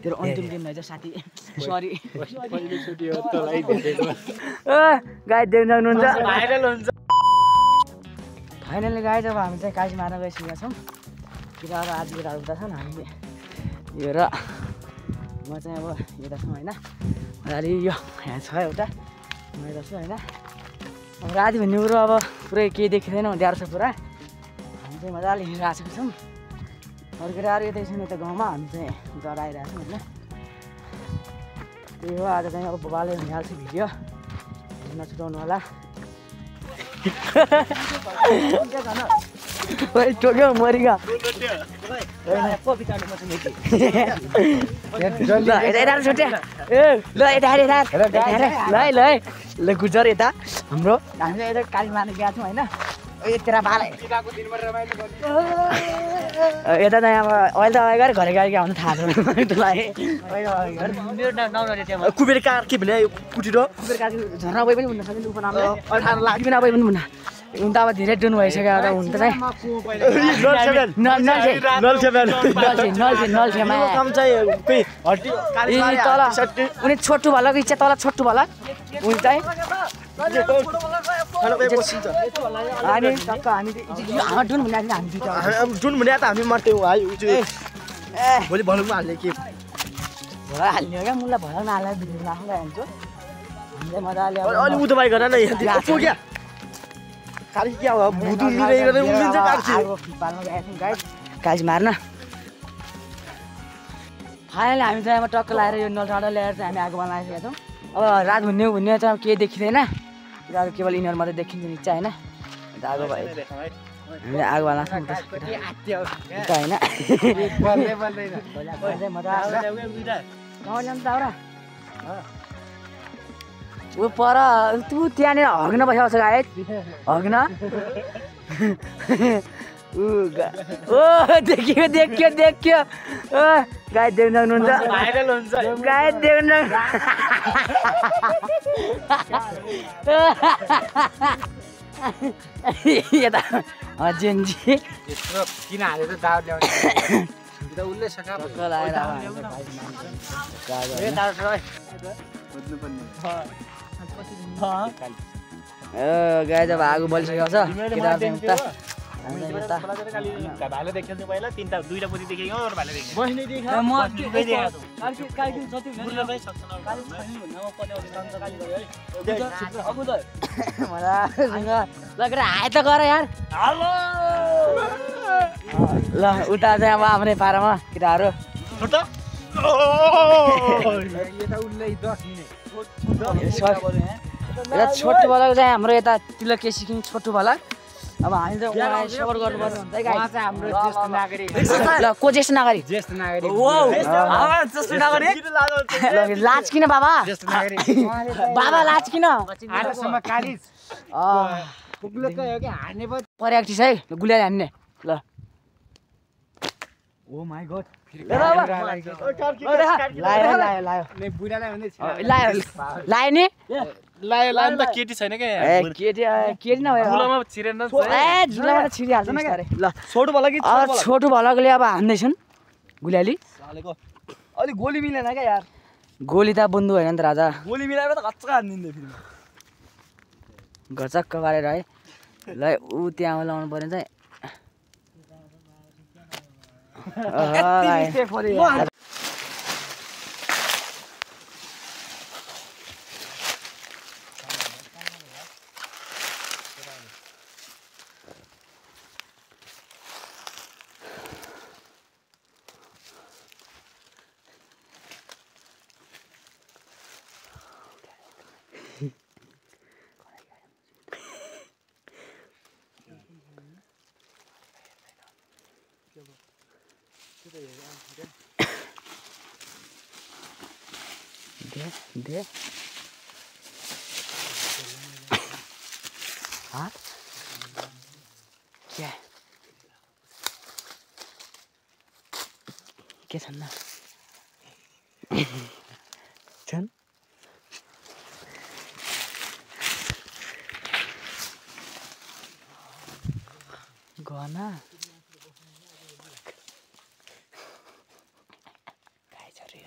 तेरो अन्तिम दिन रहेछ साथी सरी पहिलो छुट्टी हो तँलाई भेटेको गाई देख्न सक्नुहुन्छ भाइरल हुन्छ फाइनली गाई अब हामी चाहिँ काजी मार्न गइसकेका छौँ केटाहरू आधी केटाहरू उता छन् हामी यो र म चाहिँ अब यता छौँ होइन अलि यो यहाँ छ एउटा म यता छु होइन अब राति भन्ने कुरो अब पुरै केही देखिँदैन अँध्यारो छ पुरा हामी चाहिँ मजाले हिँडिरहेको छौँ अरू केटाहरू यतै छौँ यता गाउँमा हामी चाहिँ जरा आइरहेको छौँ होइन त्यही हो आज चाहिँ अब बाबाले भइहाल्छ भिडियो नछुटाउनु होला टोक्यो मरिगा ल गुजर यता हाम्रो हामी यता काली मार्न गएको छौँ होइन यता बाल यता चाहिँ अब अहिले त अगाडि घर गाडी आउनु थाहा छ कुबेर कार के भने कुटिरो कुबेर कार झर्ना गए पनि हुन सक्छ उपनामले 18 लाख बिना गए पनि हुन्न हुन त अब धेरै डुन भइसक्यो र हुन त चाहिँ उनी छोटु भलक इच्छा तल छोटु भलक उनी चाहिँ अनि टक्क हामी डुन भन्ने हामी जुन भने त हामी मर्थ्यौँ है भोलि भलुङमा हाल्ने के भला हाल्ने हो क्या मुला भला नहालेर भिडियो राख्नु हाल्छु हामीले मजाले अलि उदो बाई गर न यहाँ क्या खाली क्या हो भुदु मिलाइ गरेर उम्लिन्छ काट्छु पाल्न गएका छौँ गाइस काज मार्न फाइनली हामी चाहिँ अब टक्क लगाएर यो नलडाँडा ल्याएर चाहिँ हामी आगो बनाइसकेका छौँ अब रात भन्ने चाहिँ अब केही देखिँदैन अब केवल यिनीहरू मात्रै देखिन्छ निचा होइन आगो भयो हामीले आगो बनाएको होइन ऊ पर तँ त्यहाँनिर हग्न बसेको छ गाई हग्न ओ देखियो देखियो देखियो ओ गाई देख्न सक्नुहुन्छ भाइरल हुन्छ गाई देख्न यता जेन्जी यत्रो किन हालेर दाउ ल्याउने त उल्ले सका गाई जब आगो बलिसकेको छ भाइले देख्नु पहिला तीनटा दुईटा पोती देखेको और भाइले देख्यो लगेर हाय त गर यार ल उता चाहिँ अब आफ्नै पारामा केटाहरू छोटो भलक चाहिँ हाम्रो यता तिलक केसी छोटो भलक अब हामी त उहाँलाई सपोर्ट गर्नुपर्छ हुन्छ है हाम्रो ज्येष्ठ नागरिक ल को ज्येष्ठ नागरिक लाज किन बाबा बाबा लाज किन पर्याक्टिस है गुलिया हान्ने ल ओ माई गॉड लायो नि लायो त केटी छैन क्या केटी नभए झुलामा छिरेन झुलामा छिरिहाल्छ बिस्तारै ल छोटो भला कि छोटो भलकले अब हान्दैछन् गुलियाली अलि गोली मिलेन क्या यार गोली त बन्धु होइन नि त राजा गोली मिलाएर त घच्चा हान्दिँदै फेरि घचक्क पारेर है ल ऊ त्यहाँ लाउनु पर्यो चाहिँ दे हाँ क्या के छन् न छन् गहना गाई छ रे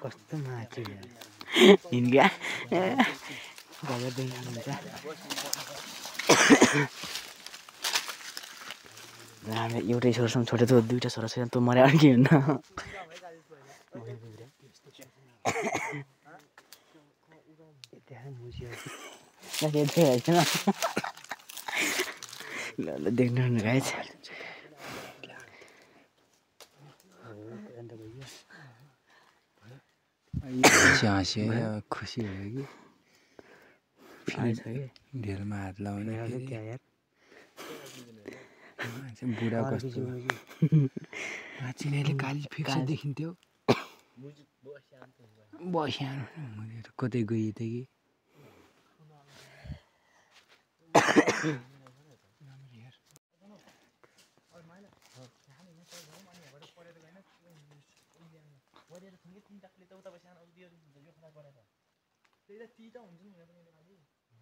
कस्तो माथि हिँड्या गएर देख्नुहुन्छ हामी एउटै छोरासँग छोडेर त दुईवटा छोरा छैन त मर्यो के हुन्न ल देख्नु गाइस हाँसे खुसी भयो कि ढेलमा हात लाउने बुढा कस्तो चिनाइले काली फिक्स देखिन्थ्यो बस्यानो कतै गइयो त कि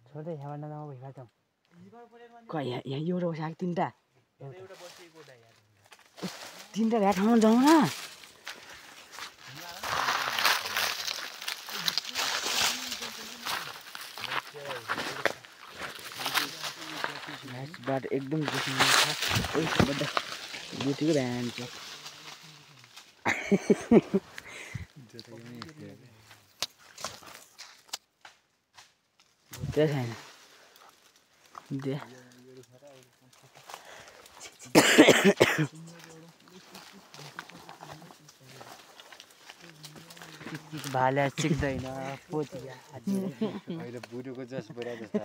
छोड्दै यहाँ नजाऊ भइरहेको छ यहाँ एउटा बसेको तिनवटा भ्या ठाउँमा जाउँ न बाटो एकदम बुटीको भ्यान छ त्यो छैन भाले चिक्दैन पोतिया अहिले बुढोको जस बुढा जस्तो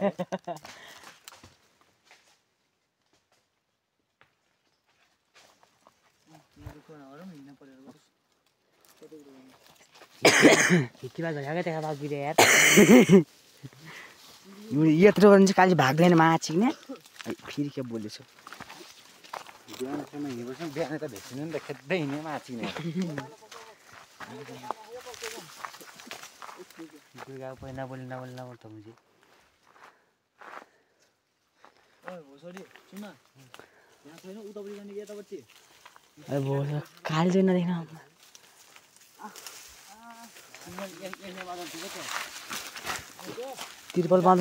यत्रो भने चाहिँ काली भाग्दैन माछिने फेरि के बोलेछु बिहानसम्म हिँडेपछि बिहान त भेट्सिनु नि त खेद्दै हिँड्ने माछिने काली चाहिँ नदेख्न तिरपल बाँध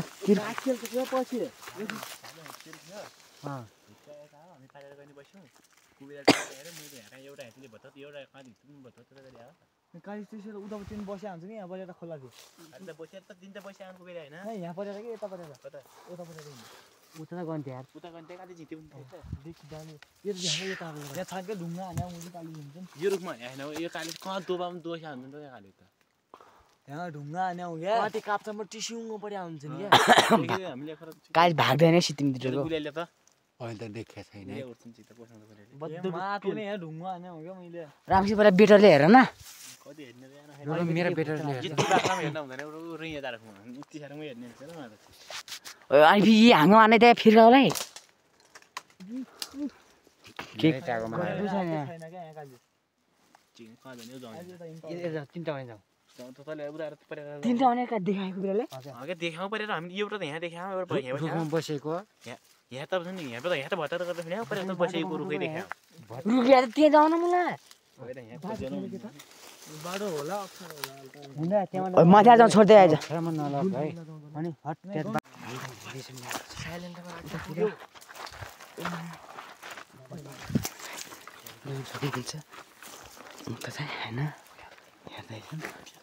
काली त्यसो उतापट्टि बस्या हुन्छ कि यहाँ परेर खोला थियो यहाँ परेर कि यता परेर उता परेर उता गन्थ्यो यार उता गन्थे काली झिट्यो देखि जाने यो यता यहाँ छाके ढुङ्गा हाने मुनि काली हुन्छ यो रुखमा हैन यो काली कहाँ दोबामा दोसा हुन्छ नि त काली त यहाँ ढुङ्गा हाने हो क्या माथि काप्चामा टिस्युङ पर्या हुन्छ नि क्या हामीले काली भाग्दैन सितिमतिर गुलेले त अहिले त देखेको छैन यो उठ्छ चित्त पोस्नु गुलेले माथि नै यहाँ ढुङ्गा हाने हो क्या मैले रामसी पहिला बेटरले हेर न कति हेर्ने रहेन मेरो बेटरले जित्ती बाख्रामा हेर्न हुँदैन उ यहाँ दारखमा उति सारमै हेर्ने हुन्छ र मलाई अनि फेरि हाँगो हाने त्यहाँ फिर्काउलाई के टाकोमा छैन क्या यहाँ काली चिन कहाँ जाने जाउँ तिनवटा भने जाउँ तँले उतार परेर तिनटा अनेका देखाएको बिराले के देखाउँ परेर हामी एउटा त यहाँ देखाउँ एउटा यहाँ रुखमा बसेको यहाँ त नि यहाँ त भत्ता गर्दा फेरि यहाँ परेर त बसेको रुखै देखाउँ रुखिया त त्यहाँ जाउन मलाई होइन यहाँ खोज्नु बाटो होला हुँदा त्यहाँ माथि जाउँ छोड्दै आइज छेउमा नलग है अनि हट त्यहाँ छोडिदिन्छ त चाहिँ होइन हेर्दैछ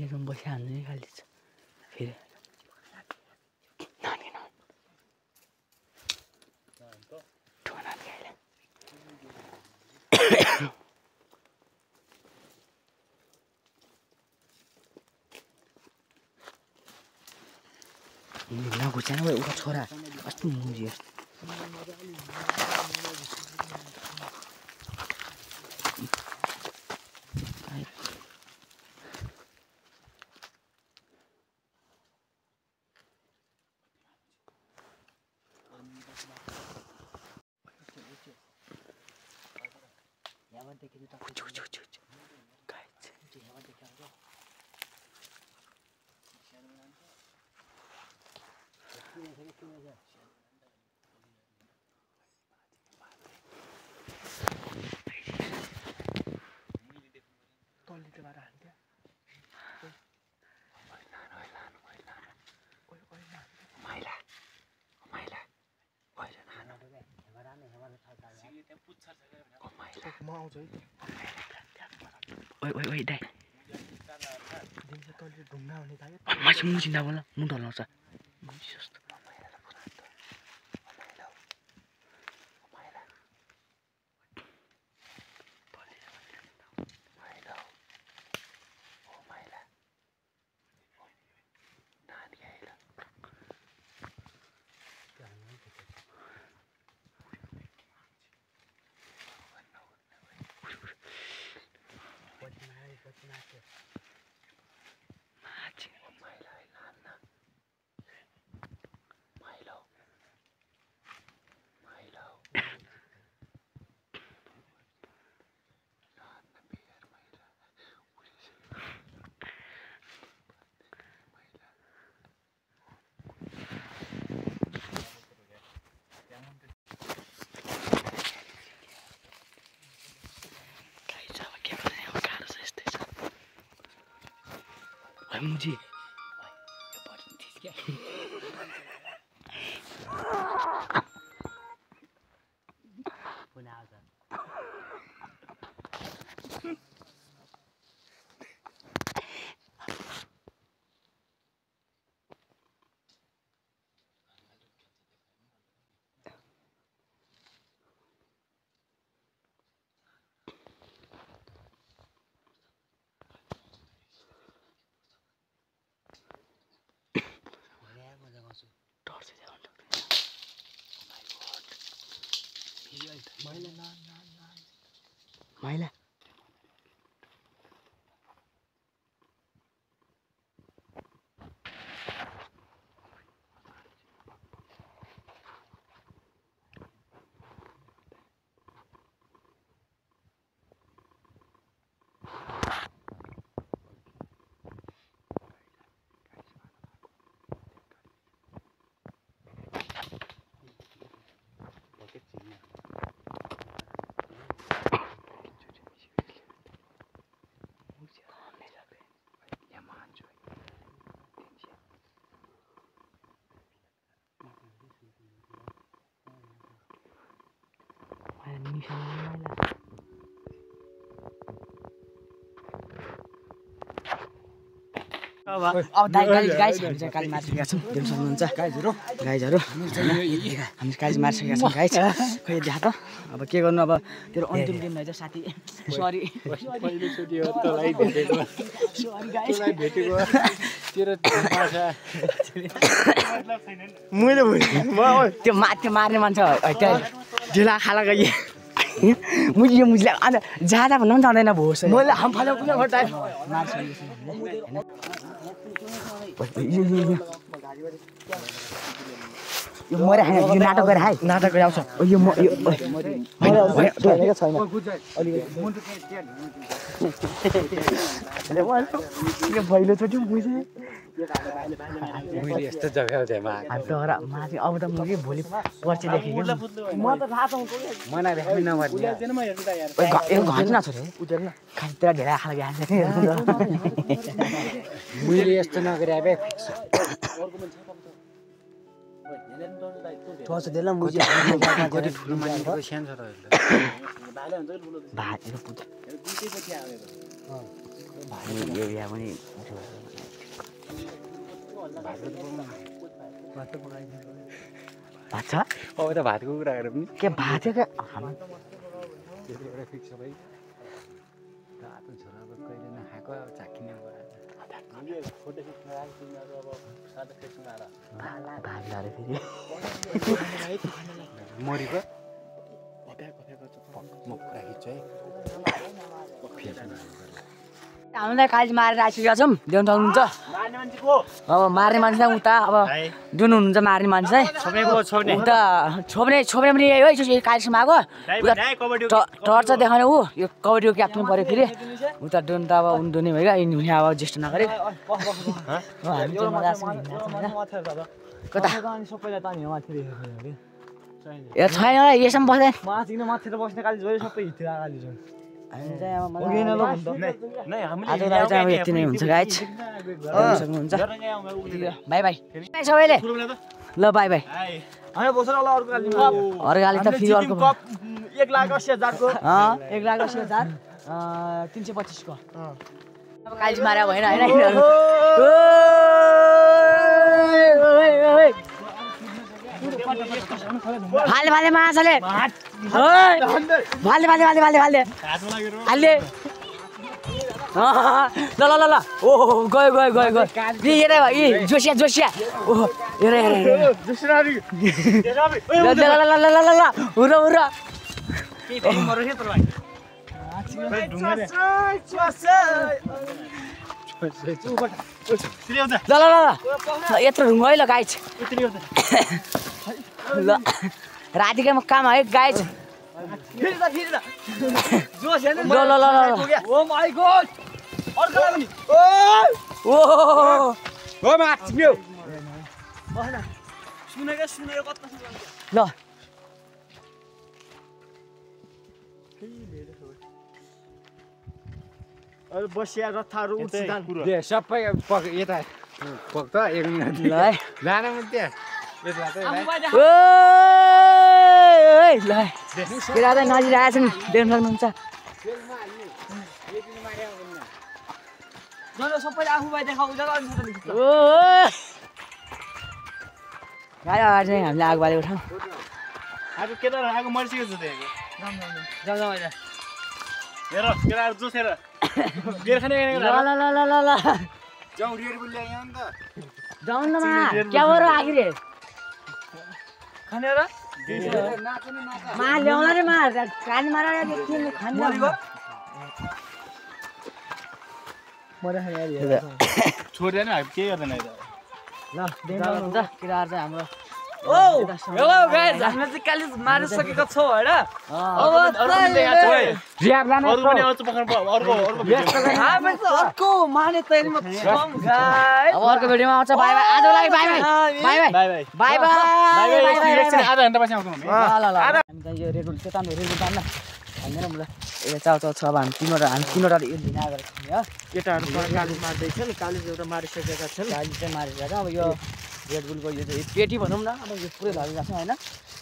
यहाँ बसिहाल्नु नै खालि छ फेरि नानी नघुच्चान उता छोरा कस्तो मुजी जस्तो ओइ दाइ मान्छे मुजी नबोल मुख ढल्लाउँछ मुजी जस्तो मुजी माइला अब दाइ गाइस हामी चाहिँ काली मारिसकेका छौँ देख्न सक्नुहुन्छ गाइजहरू हामी काली मारिसकेका छौँ गाइस खै देखा त अब के गर्नु अब तेरो अन्तिम दिन रहेछ साथी सरी पहिलोचोटि हो तँलाई भेटेको सरी गाइस भेटेको तेरो मैले त्यो मार्ने मान्छे ढिला खाला गए मुझले अन्त जाँदा भन्नु पनि जाँदैन भोस मैले हाम फाल्यो कुन घटाए यो मरे हाने यो नाटक गरे हाइ नाटक गरे आउँछ यो यो पहिलोचोटि बुझे मैले यस्तो जग्गा थिएँ तर माथि अब त म के भोलि पर्सिदेखि म त थाहा पाउँछु मलाई राख्नु नपर्ने यो घट्न छ रे उठेर न खातिर ढेला खाला ग्यास मैले यस्तो नगरे बे थोस देला मुझे कति ठुलो मान्छेको सानो छ र भात पुत यो या पनि भात छ अब त भातको कुरा गरेर पनि के भात के हामी एउटा फिक्स सबै रातो छोरा अब कहिले नखाएको अब चाखिने भयो भात लारे फेरि मरेको म कुरा खिच्छु है हामीलाई काली मारेर आइसकेका छौँ देख्न सक्नुहुन्छ अब मार्ने मान्छे चाहिँ उता अब जुन हुनुहुन्छ मार्ने मान्छे चाहिँ उता छोप्ने पनि यही हो यसो कालीसँग आएको उता टर्च देखाउने ऊ यो कबड्डीको क्याप्टन पऱ्यो फेरि उता डुन त अब उनी भयो क्या हुने अब ज्येष्ठ नगरे हामी चाहिँ मजा कता ए छैन यसमा बस्दैन माथि बस्ने काली जोइ सबै हितिर काली जोइ हामी चाहिँ अब आज चाहिँ अब यति नै हुन्छ गाइज सक्नुहुन्छ बाई बाई सबैले ल बाई बाई हामी बसेर होला अर्को काली अर्को गाली त फेरि अर्को 1,80,000 को 1,80,000 325 को अब काली मारे भएन हैन भाले भाले माछाले भाले भाले भाले भाले भाले हाले ल ल ल ल ओ गयो गयो गयो गयो हेरे भाइ जोसिया जोसिया ओ हेरे हेरे दुसरारी ल ल ल ल ल ल हुरा हुरा के फेरि मरो छ तर भाइ ल ल ल यत्रो ढुङ्गो है ल गाइज ल रातिकै काम है गाइज ल ल ल ओ माय गॉड अर्को लाग्यो नि ओ ओ माछ्यो सुनेको कता ल अरे बसिया रथाहरू उठ्छन् दे सबै यता पक्क 1 मिनेट ल है जान म त्यहाँ यसलाई चाहिँ ओइ ल केरा चाहिँ नजिरहेको छ नि देख्न सक्नुहुन्छ जन सबैले आफूलाई देखाउ जरा अनि ओ गाडी अगाडि चाहिँ हामीले आगो बालेको ठाउँ आगो केटा आगो मर्सिएको छ त्यहाँ जाम जाम हैन हेर केटाहरु जोसेर बियर खाने ल ल ल ल ल ल जाउँ रेड बुल ल्यायो नि त जाउँ न मा क्या गरौ आखिर खाने र मा ल्याउला रे मा कान मारा के खाने मरे खाने यार छोड्दैन के गर्दैन ल त देख्न सक्नुहुन्छ केटाहरु चाहिँ हाम्रो ओ हेलो गाइस हामीले चाहिँ काली मारिसकेको छौं हैन अब रियाब लाने अरु पनि आउँछ पक्राउ अर्को हामी त अर्को माने तयारीमा छौं गाइस अब अर्को भिडियोमा आउँछ बाइ बाइ आजलाई bye bye bye bye bye bye bye bye एकछिन आधा घण्टा पछि आउँछु म ल ल ल हामी त यो रेड बुल चाहिँ तान्नु रेड बुल तान्न हैन मलाई ए चाउ चाउ छ अब हामी तीनवटा यो भिना गरेको छौँ हो केटाहरु काली मार्दै छन् काली एउटा मारिसकेका छन् गाडी चाहिँ मारेर अब यो रेड बुलको यो चाहिँ पेटी भनौँ न अब यो पुरै लगेको छ होइन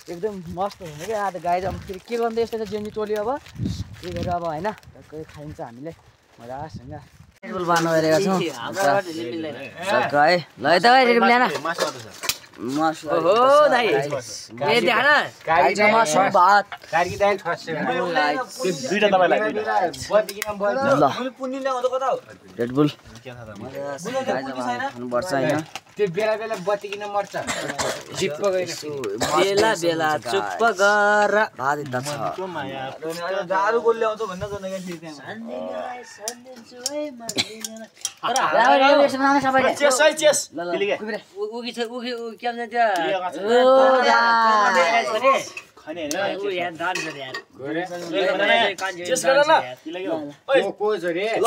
एकदम मस्त हुने क्या आज गाई अब फेरि के गर्दै यस्तो जेन्जी टोली अब त्यही गरेर अब होइन टक्कै खाइन्छ हामीले मजासँग रेड बुल बार्नु गइरहेका छौँ सक्क है ल यता गए रेड बुल ल्यान मासु ओहो दाइ ए देखा न गाई मासु भात कारकी दाइल ठस्से दुईटा तपाईलाई ल रेड बुल खानुपर्छ होइन त्यो बेला बेला बत्ती किन मर्छ जिप्प गइन बेला बेला चुप्प गर भात त छ दारु गोलले आउँछ भन्न जन के थियो त्यहाँ चेस है चेस उगी छ उगी के भन्छ त्यो खने हैन उ यहाँ दान गरे यार चेस गर न ओइ को छ रे ल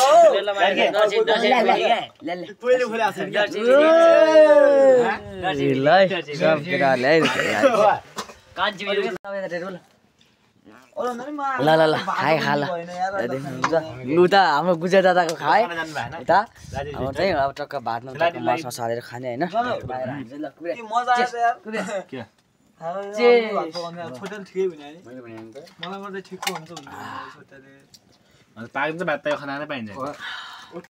पहिले खोले आछ सब केटाले ल ल ल खाए खा ल लु त हाम्रो गुजे दादाको खाए उता अब चाहिँ अब टक्क भात न टक्क मासु सारेर खाने होइन मजा आएछ यार के छोटल ठिकै हुने है मलाई गर्दा ठिकको हुन्छ पाकिन्छ भात त खाना नै पाइन्छ